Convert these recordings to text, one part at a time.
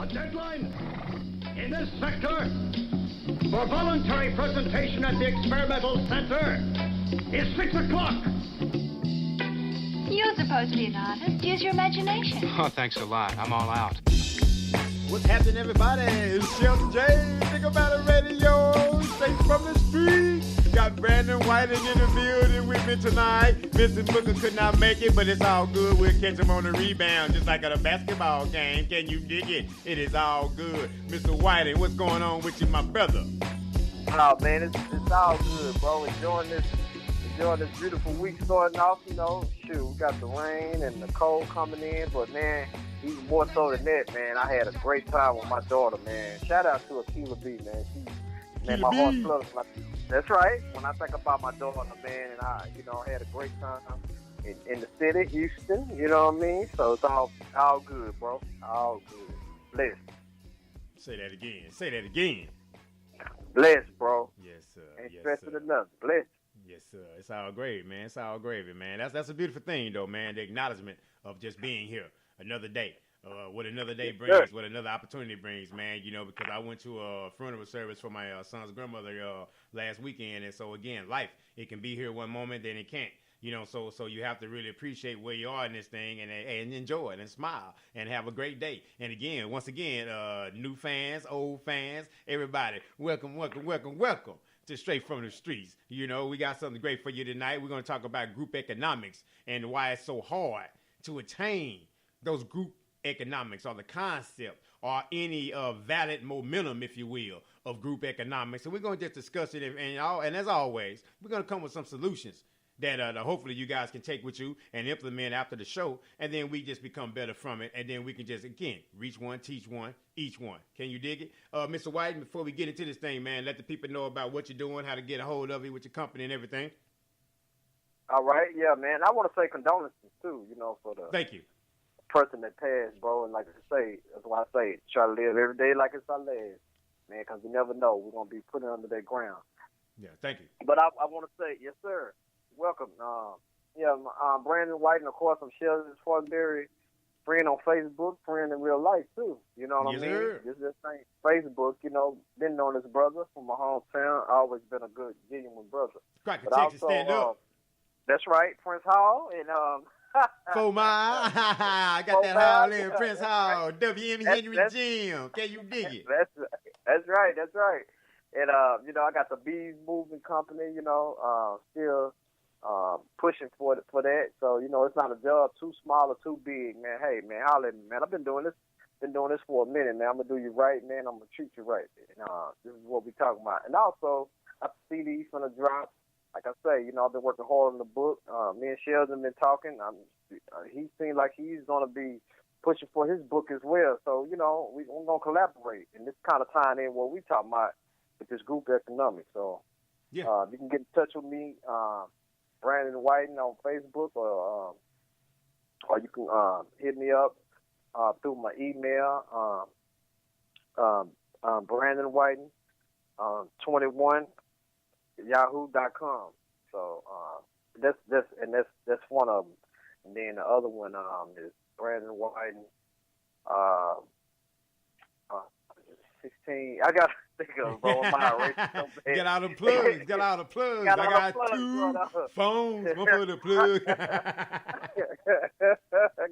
The deadline in this sector for voluntary presentation at the experimental center is 6 o'clock. You're supposed to be an artist. Use your imagination. Oh, thanks a lot. I'm all out. What's happening, everybody? It's Shelton J. Think about it, radio. Straight from the street. Got Brandon Whitting in the building with me tonight. Vincent Booker could not make it, but it's all good. We'll catch him on the rebound, just like at a basketball game. Can you dig it? It is all good. Mr. Whitting, what's going on with you, my brother? Oh, man, it's all good, bro. Enjoying this beautiful week starting off, you know. Shoot, we got the rain and the cold coming in, but, man, even more so than that, man, I had a great time with my daughter, man. Shout out to Akila B, man. My heart flutters. That's right. When I think about my daughter, man, and I, had a great time in the city, Houston, you know what I mean? So it's all good, bro. All good. Blessed. Say that again. Blessed, bro. Yes, sir. Ain't stressing enough. Blessed. Yes, sir. It's all great, man. It's all gravy, man. That's a beautiful thing, though, man. The acknowledgement of just being here another day. What another day brings, what another opportunity brings, man. Because I went to a funeral service for my son's grandmother last weekend, and so again, life, it can be here one moment, then it can't. So you have to really appreciate where you are in this thing and enjoy it and smile and have a great day. And again, once again, new fans, old fans, everybody, welcome to Straight from the Streets. We got something great for you tonight. We're going to talk about group economics and why it's so hard to attain those group economics or the concept or any valid momentum, if you will, of group economics. So we're going to just discuss it. And as always, we're going to come with some solutions that hopefully you guys can take with you and implement after the show. And then we just become better from it. And then we can just, again, reach one, teach one, each one. Can you dig it? Mr. White, before we get into this thing, man, let the people know about what you're doing, how to get a hold of you with your company and everything. All right. Yeah, man. I want to say condolences, too, for the Thank you. person that passed, bro. And like I say, that's why I say, try to live every day like it's our last, man, because you never know. We're going to be put under that ground. Yeah, thank you. But I want to say, yes, sir. Welcome. Brandon Whiting, of course, I'm Shelton Fortenberry, friend on Facebook, friend in real life, too. You know what I mean? Sir. This thing, Facebook, been known as brother from my hometown. Always been a good, genuine brother. Cracker But Texas, also, stand up. That's right, Prince Hall, and I got that hall in Prince Hall, W.M. Henry Gym. Can you dig it? That's right. And, I got the Bees Movement Company, still pushing for that. So, it's not a job too small or too big, man. Hey, man, holler at me, man. I've been doing this for a minute, man. I'm going to do you right, man. I'm going to treat you right. And, this is what we talking about. And also, I see these from the drop. Like I say, I've been working hard on the book. Me and Sheldon been talking. He seems like he's going to be pushing for his book as well. So, we're going to collaborate. And this kind of tying in what we talking about with this group economics. So, yeah. You can get in touch with me, Brandon Whiting on Facebook, or you can hit me up through my email, Brandon Whiting 21 yahoo.com. So that's one of them. And then the other one is Brandon Whiting 16. I got to think of, bro. Get out of plugs. I got two phones. One for the plug. I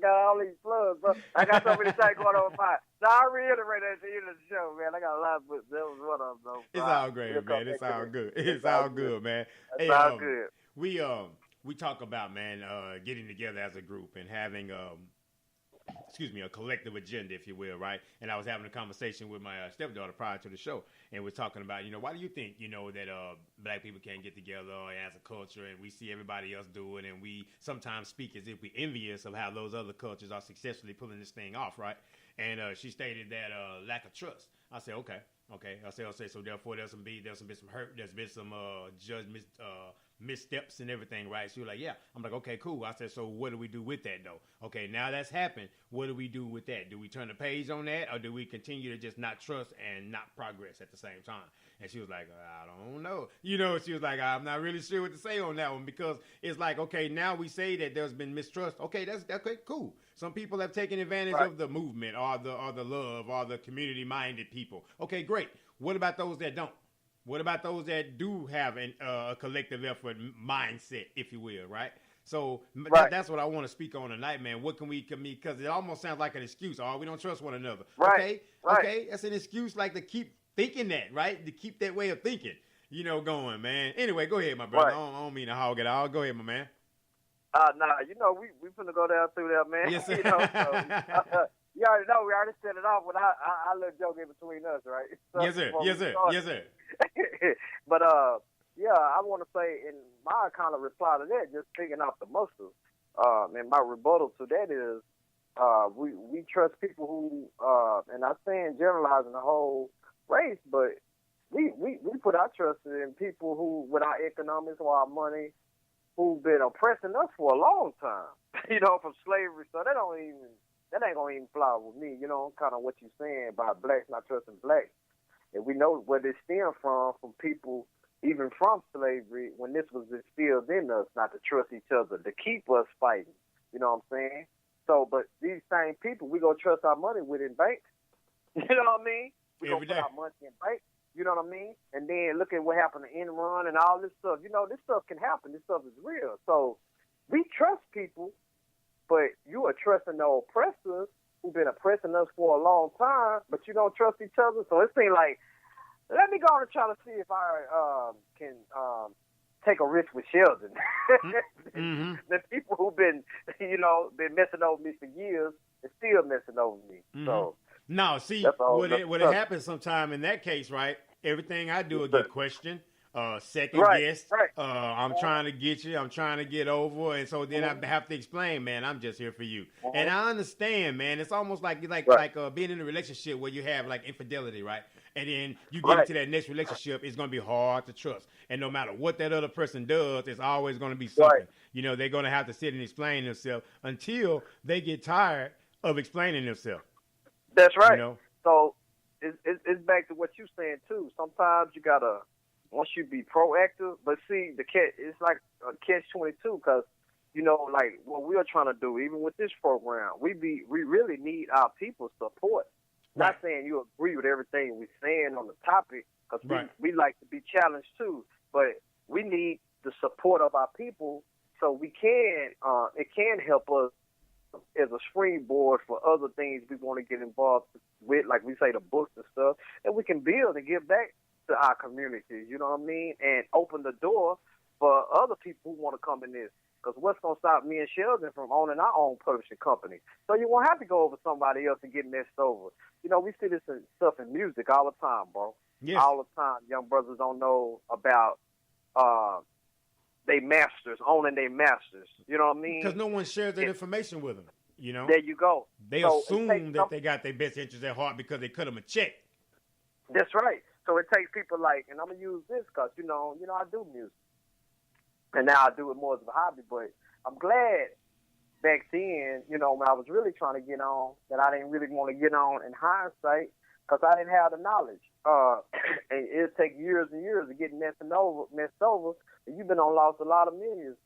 got all these plugs, bro. I got so many things going on with mine. So I'll reiterate at the end of the show, man. I got a lot, but that was one of them, though. It's all great, man. It's all good. It's all good, man. It's all good. We talk about, man, getting together as a group and having a collective agenda, if you will, right? And I was having a conversation with my stepdaughter prior to the show, and we're talking about, why do you think, that black people can't get together as a culture, and we see everybody else do it, and we sometimes speak as if we're envious of how those other cultures are successfully pulling this thing off, right? And she stated that lack of trust. I said, okay. I said, so therefore there's been some hurt, there's been some judgment, missteps and everything, right? She was like, yeah. I'm like, okay, cool. I said, so what do we do with that, though? Okay, now that's happened. What do we do with that? Do we turn the page on that, or do we continue to just not trust and not progress at the same time? And she was like, I don't know. She was like, I'm not really sure what to say on that one, because it's like, okay, now we say that there's been mistrust. Okay, that's okay, cool. Some people have taken advantage of the movement or the love or the community-minded people. Okay, great. What about those that don't? What about those that do have a collective effort mindset, if you will, right? So that's what I want to speak on tonight, man. What can we because it almost sounds like an excuse. Oh, we don't trust one another. Right. Okay, that's an excuse, like to keep thinking that, right? To keep that way of thinking, going, man. Anyway, go ahead, my brother. I don't mean to hog it all. Go ahead, my man. Nah, we finna go down through there, man. Yes, sir. You already know, we already set it off, but I let joke in between us, right? So, yes, sir. But, yeah, I want to say, in my kind of reply to that, just picking off the muscle, and my rebuttal to that is, we trust people who, and I'm saying generalizing the whole race, but we put our trust in people who, with our economics or our money, who've been oppressing us for a long time, from slavery. So that ain't gonna even fly with me, kind of what you're saying about blacks not trusting blacks. And we know where this stemmed from people, even from slavery, when this was instilled in us, not to trust each other, to keep us fighting. You know what I'm saying? So, but these same people, we gonna trust our money with in banks. You know what I mean? We gonna put our money in banks. You know what I mean? And then look at what happened to Enron and all this stuff. This stuff can happen. This stuff is real. So we trust people, but you are trusting the oppressors who've been oppressing us for a long time, but you don't trust each other. So it seems like, let me go and try to see if I can take a risk with Shelton. Mm-hmm. The people who've been messing over me for years and still messing over me. Mm-hmm. So. No, see, what it happens sometime in that case, right? Everything I do will get questioned, second guessed. Right. I'm trying to get you. I'm trying to get over. And so then I have to explain, man, I'm just here for you. And I understand, man. It's almost like being in a relationship where you have like infidelity, right? And then you get into that next relationship, it's going to be hard to trust. And no matter what that other person does, it's always going to be something. Right. They're going to have to sit and explain themselves until they get tired of explaining themselves. That's right. So it's back to what you're saying too. Sometimes you gotta, once you be proactive, but see it's like a catch-22 because like what we are trying to do, even with this program, we really need our people's support. Right. Not saying you agree with everything we're saying on the topic because we like to be challenged too, but we need the support of our people so we can it can help us as a springboard for other things we want to get involved with, like we say, the books and stuff, and we can build and give back to our communities, you know what I mean, and open the door for other people who want to come in this. Because what's going to stop me and Shelton from owning our own publishing company? So you won't have to go over somebody else and get messed over. We see this stuff in music all the time, bro. Yes. All the time. Young brothers don't know about they masters, owning their masters. You know what I mean? Because no one shares that information with them. There you go. They assume that they got their best interests at heart because they cut them a check. That's right. So it takes people like, and I'm gonna use this because I do music, and now I do it more as a hobby. But I'm glad back then, when I was really trying to get on, that I didn't really want to get on in hindsight because I didn't have the knowledge. And it'll take years and years to get messed over. And you've been on lost a lot of millions.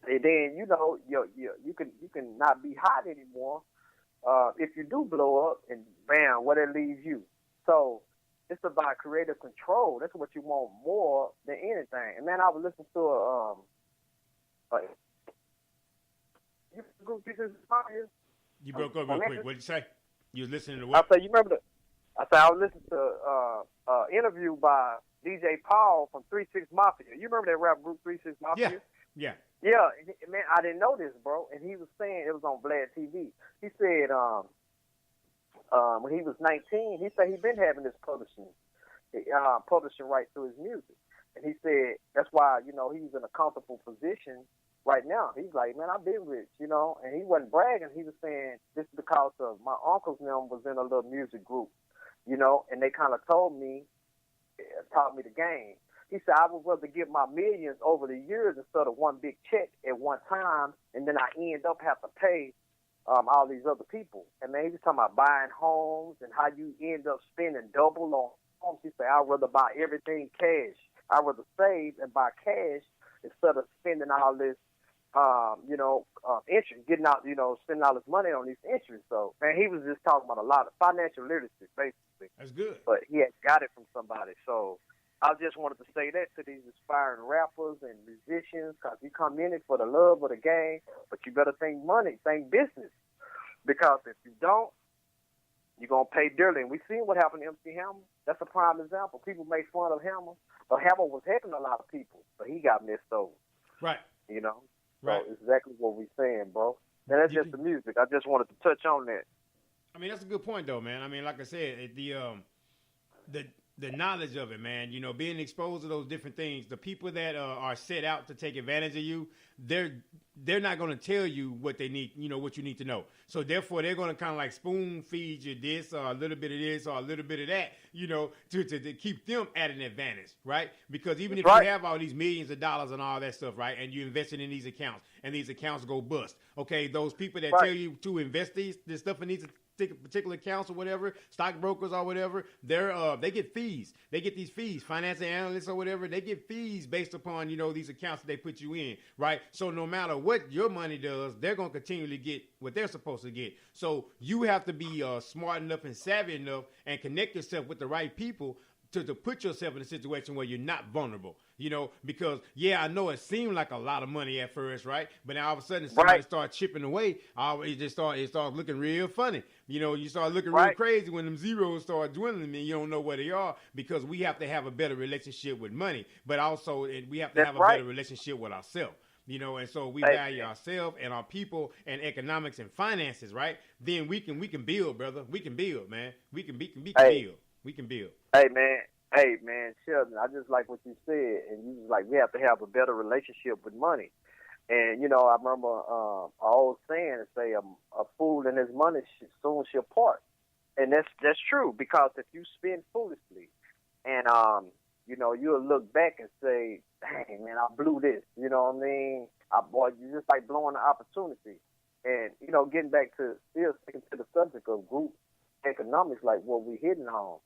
And then you can not be hot anymore if you do blow up, and bam, where that leaves you. So it's about creative control. That's what you want more than anything. And man, I was listening to You broke up real quick. What did you say? You was listening to what? I was listening to interview by DJ Paul from 3-6 Mafia. You remember that rap group 3-6 Mafia? Yeah. Yeah, man, I didn't know this, bro. And he was saying, it was on Vlad TV. He said when he was 19, he said he'd been having this publishing rights to his music. And he said that's why, he's in a comfortable position right now. He's like, man, I've been rich, and he wasn't bragging. He was saying this is because of my uncle's name was in a little music group, and they kind of taught me the game. He said, I would rather give my millions over the years instead of one big check at one time, and then I end up have to pay all these other people. And man, he was talking about buying homes and how you end up spending double on homes. He said, I'd rather buy everything cash. I'd rather save and buy cash instead of spending all this interest, getting out, spending all his money on these interests. So, man, he was just talking about a lot of financial literacy, basically. That's good. But he had got it from somebody. So I just wanted to say that to these aspiring rappers and musicians, because you come in it for the love of the game, but you better think money, think business. Because if you don't, you're going to pay dearly. And we seen what happened to MC Hammer. That's a prime example. People make fun of Hammer, but Hammer was helping a lot of people, but he got missed over. Right. Right. So exactly what we're saying, bro. And that's just the music. I just wanted to touch on that. I mean, that's a good point, though, man. I mean, like I said, the knowledge of it, man, being exposed to those different things, the people that are set out to take advantage of you, they're not going to tell you what they need, what you need to know. So therefore, they're going to kind of like spoon feed you this or a little bit of this or a little bit of that, to keep them at an advantage, right? Because even if you have all these millions of dollars and all that stuff, right, and you invested in these accounts and these accounts go bust, okay, those people that tell you to invest this stuff in these particular accounts or whatever, stockbrokers or whatever, they get fees. They get these fees, financial analysts or whatever, they get fees based upon, these accounts that they put you in, right? So no matter what your money does, they're going to continually get what they're supposed to get. So you have to be smart enough and savvy enough and connect yourself with the right people to put yourself in a situation where you're not vulnerable, because, I know it seemed like a lot of money at first, right? But now all of a sudden somebody starts chipping away, it starts looking real funny. You start looking real crazy when them zeros start dwindling and you don't know where they are, because we have to have a better relationship with money, but also we have to have a better relationship with ourselves. And so we value ourselves and our people and economics and finances, right? Then we can build, brother. We can build, man. We can build. We can build. Hey, man, Shelton, I just like what you said, and you was like, we have to have a better relationship with money. And, I remember an old saying, say, a fool and his money soon shall part. And that's true, because if you spend foolishly and, you'll look back and say, dang, man, I blew this. You know what I mean? You just like blowing the opportunity. And, getting back to still sticking to the subject of group economics, like what we hitting on,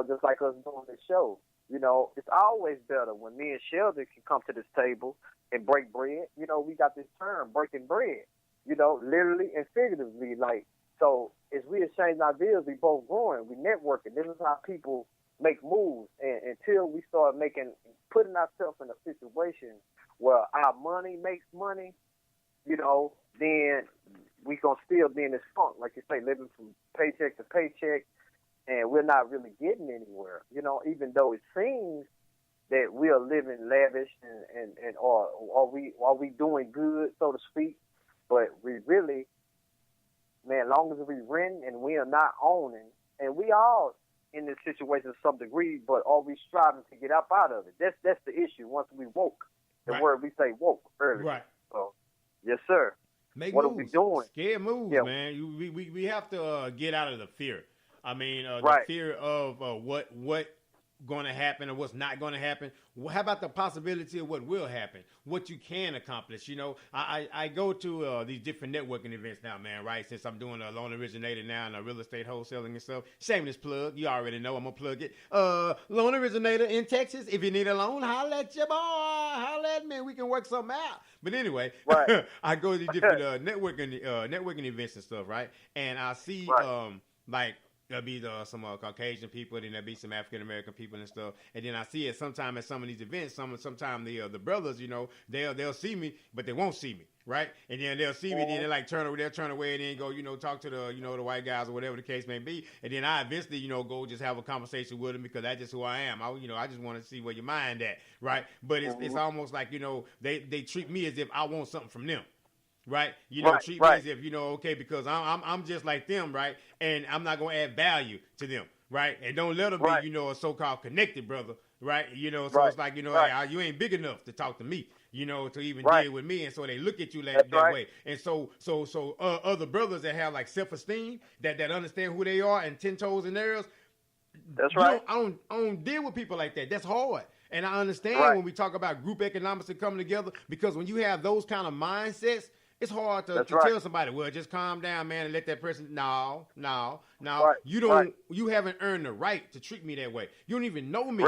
just like us doing this show. It's always better when me and Shelton can come to this table and break bread. We got this term, breaking bread, literally and figuratively. Like, so as we exchange ideas, we both growing, we networking. This is how people make moves. And until we start putting ourselves in a situation where our money makes money, then we going to still be in this funk, like you say, living from paycheck to paycheck, and we're not really getting anywhere, even though it seems that we are living lavish and are we doing good, so to speak, but we really, man, as long as we rent and we are not owning, and we all in this situation to some degree, but are we striving to get up out of it? That's the issue. Once we woke, the word we say woke earlier. Right. So, yes, sir. What are we doing? Scared moves, man. We have to get out of the fear. I mean, the fear of what going to happen or what's not going to happen. How about the possibility of what will happen, what you can accomplish? I go to these different networking events now, man, right? Since I'm doing a loan originator now and a real estate wholesaling and stuff. Shameless plug. You already know I'm going to plug it. Loan originator in Texas. If you need a loan, holla at your boy. Holla at me. We can work something out. But anyway, I go to these different networking events and stuff, right? And I see like, there'll be some Caucasian people, then there'll be some African American people and stuff. And then I see it sometime at some of these events. Sometime the brothers, they'll see me, but they won't see me, right? And then they'll see me, then they'll turn away and then go, talk to the the white guys or whatever the case may be. And then I eventually, go just have a conversation with them, because that's just who I am. I just want to see where your mind at, right? But it's almost like they treat me as if I want something from them. Right, treat me as if okay, because I'm just like them, right, and I'm not gonna add value to them, right, and don't let them be, a so-called connected brother, right, so it's like hey, you ain't big enough to talk to me, to even deal with me, and so they look at you that way, and so other brothers that have like self-esteem, that understand who they are and 10 toes in theirs, I don't deal with people like that. That's hard. And I understand when we talk about group economics and coming together, because when you have those kind of mindsets, it's hard to tell somebody, well, just calm down, man, and let that person. No. You haven't earned the right to treat me that way. You don't even know me,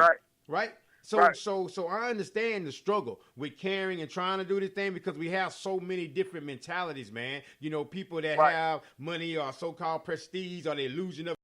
right? So Right. so I understand the struggle with carrying and trying to do this thing because we have so many different mentalities, man. You know, people that Right. have money or so-called prestige or the illusion of